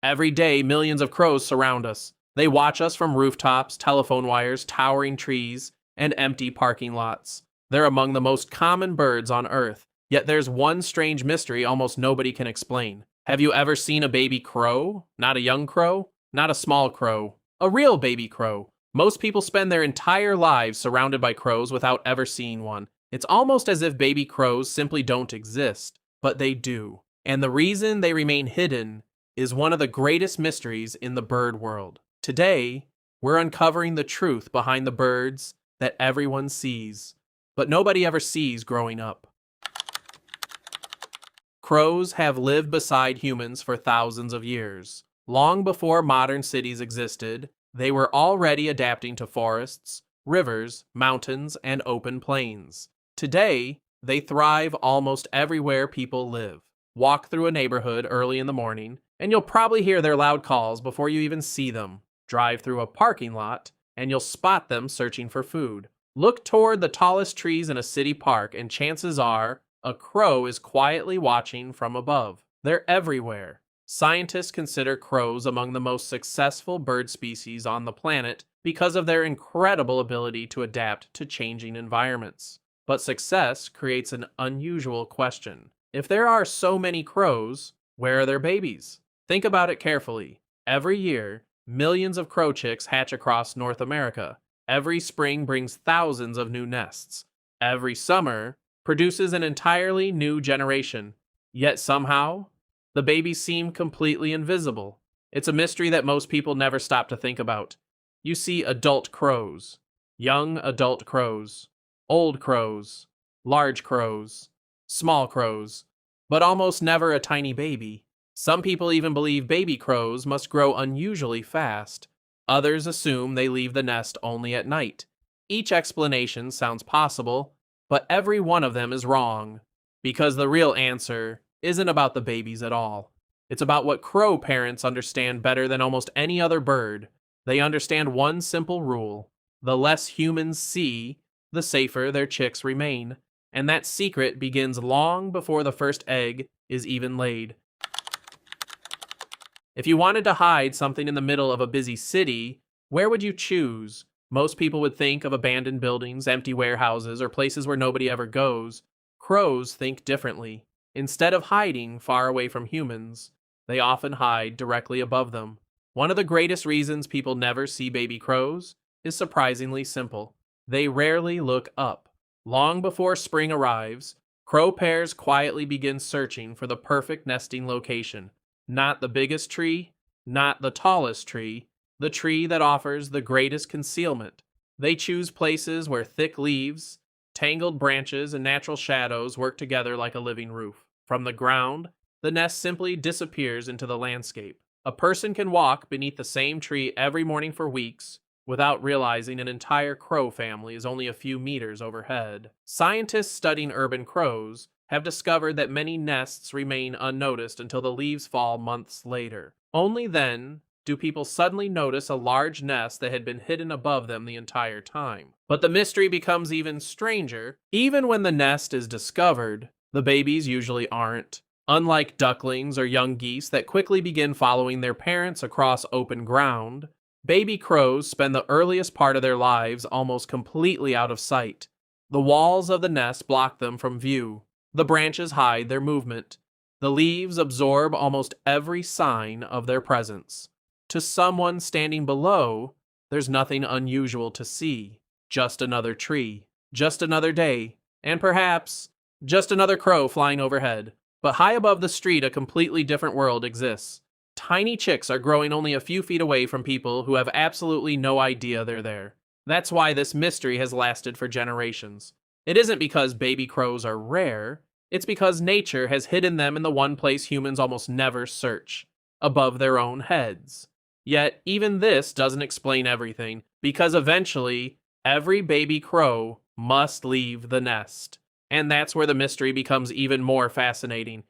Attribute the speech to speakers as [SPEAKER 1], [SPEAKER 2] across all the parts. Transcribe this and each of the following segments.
[SPEAKER 1] Every day, millions of crows surround us. They watch us from rooftops, telephone wires, towering trees, and empty parking lots. They're among the most common birds on Earth, yet there's one strange mystery almost nobody can explain. Have you ever seen a baby crow? Not a young crow, not a small crow, a real baby crow. Most people spend their entire lives surrounded by crows without ever seeing one. It's almost as if baby crows simply don't exist, but they do. And the reason they remain hidden is one of the greatest mysteries in the bird world. Today, we're uncovering the truth behind the birds that everyone sees, but nobody ever sees growing up. Crows have lived beside humans for thousands of years. Long before modern cities existed, they were already adapting to forests, rivers, mountains, and open plains. Today, they thrive almost everywhere people live. Walk through a neighborhood early in the morning, and you'll probably hear their loud calls before you even see them. Drive through a parking lot, and you'll spot them searching for food. Look toward the tallest trees in a city park, and chances are a crow is quietly watching from above. They're everywhere. Scientists consider crows among the most successful bird species on the planet because of their incredible ability to adapt to changing environments. But success creates an unusual question. If there are so many crows, where are their babies? Think about it carefully. Every year, millions of crow chicks hatch across North America. Every spring brings thousands of new nests. Every summer produces an entirely new generation. Yet somehow, the babies seem completely invisible. It's a mystery that most people never stop to think about. You see adult crows, young adult crows, old crows, large crows, small crows, but almost never a tiny baby. Some people even believe baby crows must grow unusually fast. Others assume they leave the nest only at night. Each explanation sounds possible, but every one of them is wrong, because the real answer isn't about the babies at all. It's about what crow parents understand better than almost any other bird. They understand one simple rule: the less humans see, the safer their chicks remain. And that secret begins long before the first egg is even laid. If you wanted to hide something in the middle of a busy city, where would you choose? Most people would think of abandoned buildings, empty warehouses, or places where nobody ever goes. Crows think differently. Instead of hiding far away from humans, they often hide directly above them. One of the greatest reasons people never see baby crows is surprisingly simple. They rarely look up. Long before spring arrives, crow pairs quietly begin searching for the perfect nesting location. Not the biggest tree, not the tallest tree, the tree that offers the greatest concealment. They choose places where thick leaves, tangled branches, and natural shadows work together like a living roof. From the ground, the nest simply disappears into the landscape. A person can walk beneath the same tree every morning for weeks without realizing an entire crow family is only a few meters overhead. Scientists studying urban crows have discovered that many nests remain unnoticed until the leaves fall months later. Only then do people suddenly notice a large nest that had been hidden above them the entire time. But the mystery becomes even stranger. Even when the nest is discovered, the babies usually aren't. Unlike ducklings or young geese that quickly begin following their parents across open ground, baby crows spend the earliest part of their lives almost completely out of sight. The walls of the nest block them from view. The branches hide their movement. The leaves absorb almost every sign of their presence. To someone standing below, there's nothing unusual to see. Just another tree, just another day, and perhaps just another crow flying overhead. But high above the street, a completely different world exists. Tiny chicks are growing only a few feet away from people who have absolutely no idea they're there. That's why this mystery has lasted for generations. It isn't because baby crows are rare, it's because nature has hidden them in the one place humans almost never search, above their own heads. Yet, even this doesn't explain everything, because eventually, every baby crow must leave the nest. And that's where the mystery becomes even more fascinating.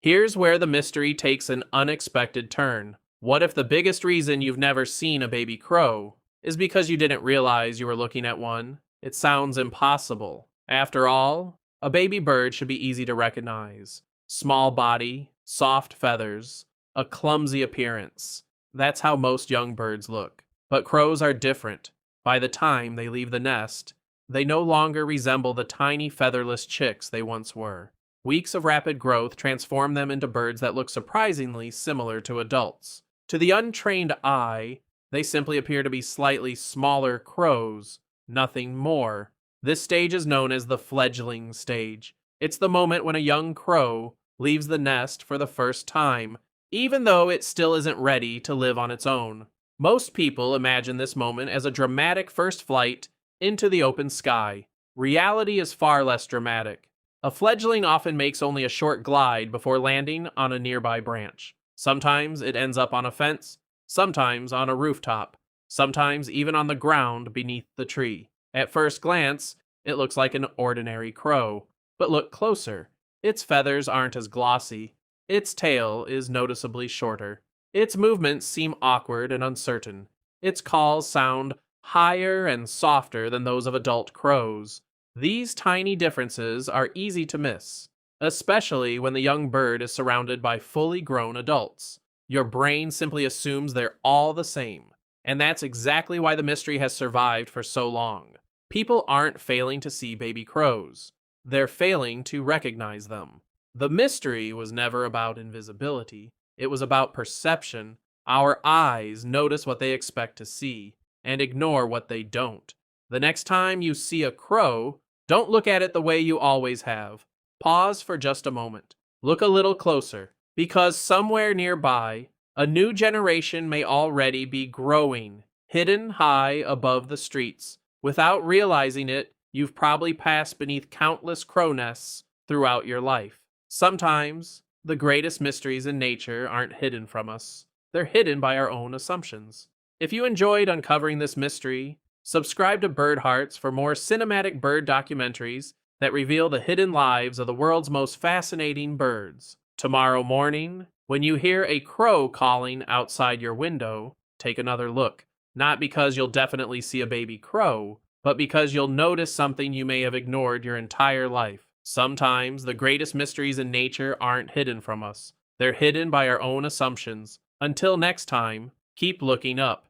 [SPEAKER 1] Here's where the mystery takes an unexpected turn. What if the biggest reason you've never seen a baby crow is because you didn't realize you were looking at one? It sounds impossible. After all, a baby bird should be easy to recognize. Small body, soft feathers, a clumsy appearance. That's how most young birds look. But crows are different. By the time they leave the nest, they no longer resemble the tiny featherless chicks they once were. Weeks of rapid growth transform them into birds that look surprisingly similar to adults. To the untrained eye, they simply appear to be slightly smaller crows, nothing more. This stage is known as the fledgling stage. It's the moment when a young crow leaves the nest for the first time, even though it still isn't ready to live on its own. Most people imagine this moment as a dramatic first flight into the open sky. Reality is far less dramatic. A fledgling often makes only a short glide before landing on a nearby branch. Sometimes it ends up on a fence, sometimes on a rooftop, sometimes even on the ground beneath the tree. At first glance, it looks like an ordinary crow, but look closer. Its feathers aren't as glossy. Its tail is noticeably shorter. Its movements seem awkward and uncertain. Its calls sound higher and softer than those of adult crows. These tiny differences are easy to miss, especially when the young bird is surrounded by fully grown adults. Your brain simply assumes they're all the same, and that's exactly why the mystery has survived for so long. People aren't failing to see baby crows. They're failing to recognize them. The mystery was never about invisibility. It was about perception. Our eyes notice what they expect to see and ignore what they don't. The next time you see a crow, don't look at it the way you always have. Pause for just a moment. Look a little closer, because somewhere nearby, a new generation may already be growing, hidden high above the streets. Without realizing it, you've probably passed beneath countless crow nests throughout your life. Sometimes, the greatest mysteries in nature aren't hidden from us. They're hidden by our own assumptions. If you enjoyed uncovering this mystery, subscribe to Birdhearts for more cinematic bird documentaries that reveal the hidden lives of the world's most fascinating birds. Tomorrow morning, when you hear a crow calling outside your window, take another look. Not because you'll definitely see a baby crow, but because you'll notice something you may have ignored your entire life. Sometimes the greatest mysteries in nature aren't hidden from us. They're hidden by our own assumptions. Until next time, keep looking up.